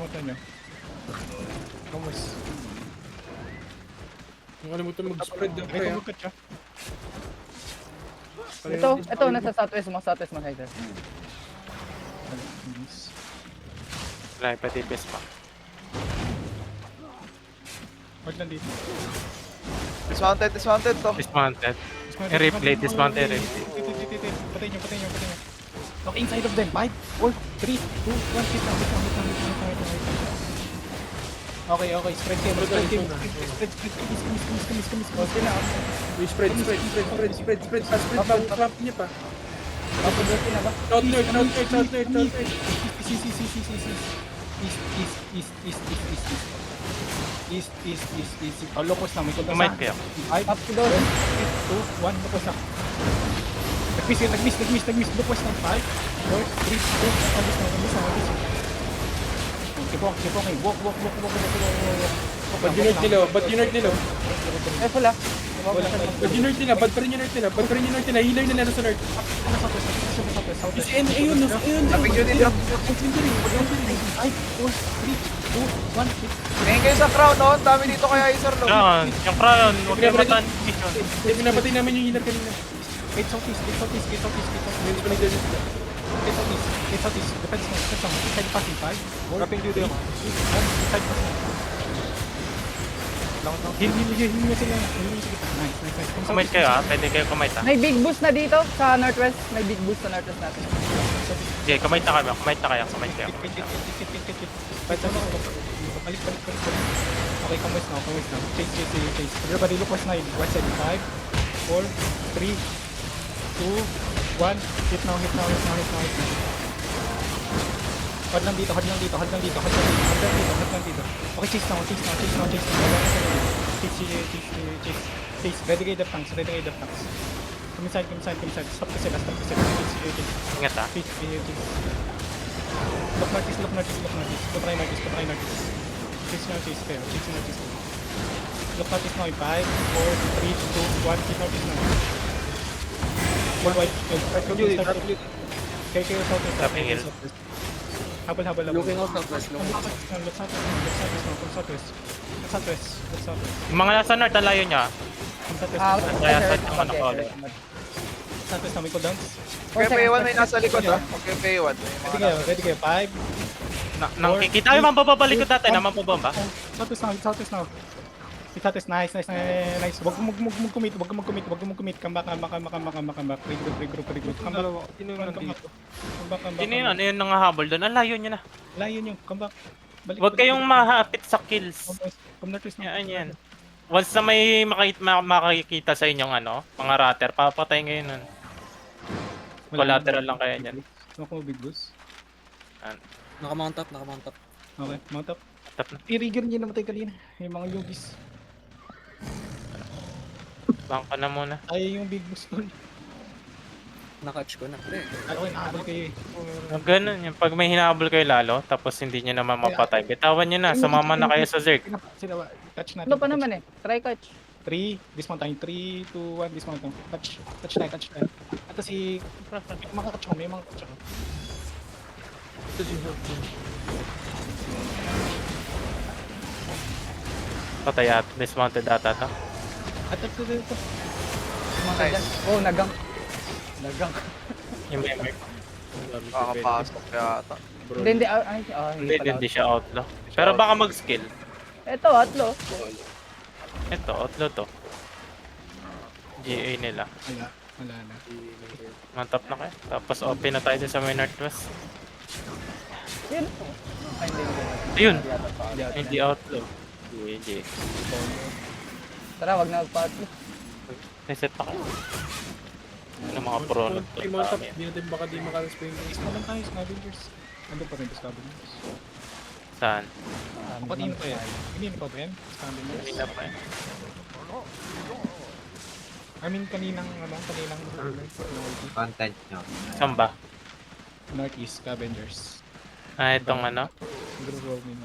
dismount nyo. Kamus. Nakalimutan mag-spread ng Ay, pre. kumagkat siya. Ito, nasa southwest mo, Heiser. Wala, pati best pa. Wag lang dito. Dismounted to. Dismounted. I-replay, dismounted, replay. Patay nyo. Okay, inside of them. 5, 4, 3, 2, 1. Hit lang. Okay. Spread kayo. Spread. Kamis. Okay na. Uy, spread. Clamp niya pa. Okay na ba? South north. East. Oh, locos na. May kunta Kumight kayo. 5, Up to doon. 2, 1. Locos na. Nag-miss. Locos na. 5, 4, 3, 2, Nag-miss na. Keep walking. Walk. Ba't dinert nila? Eh, wala. Ba't dinert nila? Ba't pa rin yung north nila? Healer nila sa north. Ayun. Lapig yun din. 5, 4, 3, 2, 1. Tingin kayo sa crown, no? Ang dami dito kaya Isar, no? Crown, yung crown, huwag kayo matan. Pinapatay namin yung healer kanina. Gate southeast. Hindi pa nagdadit sila. Gate southeast. Defense mo. Side passing 5, 4, Dropping duty ako. 1. Side passing. Heal nyo sila. Nice. Kumight kayo pwede kayo kumight May big boost na dito sa northwest. natin. Okay, kumight na kayo. Kumight kayo. Balik. Okay, kamuis na. Chase. Everybody look west 9. Right side 5, 4, 3, 2, 1. Hit now. Hard lang dito. Okay, chase now. Chase. Ready kayo the tanks. Come inside. Stop the sila. Chase. Ingat Chase. Look northeast. Patry northeast. Chase kayo. Look northeast now. 5, 4, 3, 2, 1. Hit northeast now. Full white. Kayo southwest. Habal. Looking out ng flash. Look southwest. Yung mga nasa north, ang layo niya. Kaya side naman ako ulit. Southwest na may cooldowns. Okay, P1 may nasa likod, ha? Okay, P1. Ready kayo. 5. Nakikita yung mga bababalikod natin, naman po bomba. Southwest now. Southwest, nice. Wag mo mag-commit. Come back. Regroup. Come back. Sino yun? Ano yun nangahabol doon? Ang layo niya na. Layo nyo. Come back. Huwag kayong mahapit sa kills. Come northeast na. Yan. Once na may makikita sa inyong mga ratter, papatay ngayon nun. Collateral lang kaya dyan. Ako big boss. Nakamount up. Okay, mount up. Tap na. I-rigger nyo namatay kanina. Yung mga yugis. Bangka na muna. Ay, yung big boss ko. Nakatch ko na. Okay, nakahabol kayo eh. Ganun yung pag may hinahabol kayo lalo, tapos hindi nyo naman mapatay. Bitawan nyo na, sumama na kayo sa Zerg. Sila, touch natin. Ano pa naman eh? Try catch. 3, dismount tayo. 3, 2, 1, dismount tayo. Touch tayo. At si... May mga catch ako. Patay at dismounted ata to. At ito. Mga Nice. dyan. Oh, nagang. Yung member. Makakapasok yata. Hindi. Hindi siya outlaw. Pero baka mag-skill. Ito, atlo. Ito, outlaw to. GA nila. Wala na. Mantap na kayo. Tapos open na tayo din sa may northwest. Yun. Ay, hindi. Ayun! Hindi outlaw. GG. Tara, wag na magpa-atlo. Reset pa kayo. Ano mga pro na to? Mount up. Di natin baka di makaspring. Isma lang tayo, Scavengers. Ando pa rin to Scavengers. Saan? Kanina pa yan. Kanina pa ba yan? Scavengers. Kanina pa eh. I mean, kaninang Content nyo. Saan ba? Northeast Scavengers. Itong Group roaming.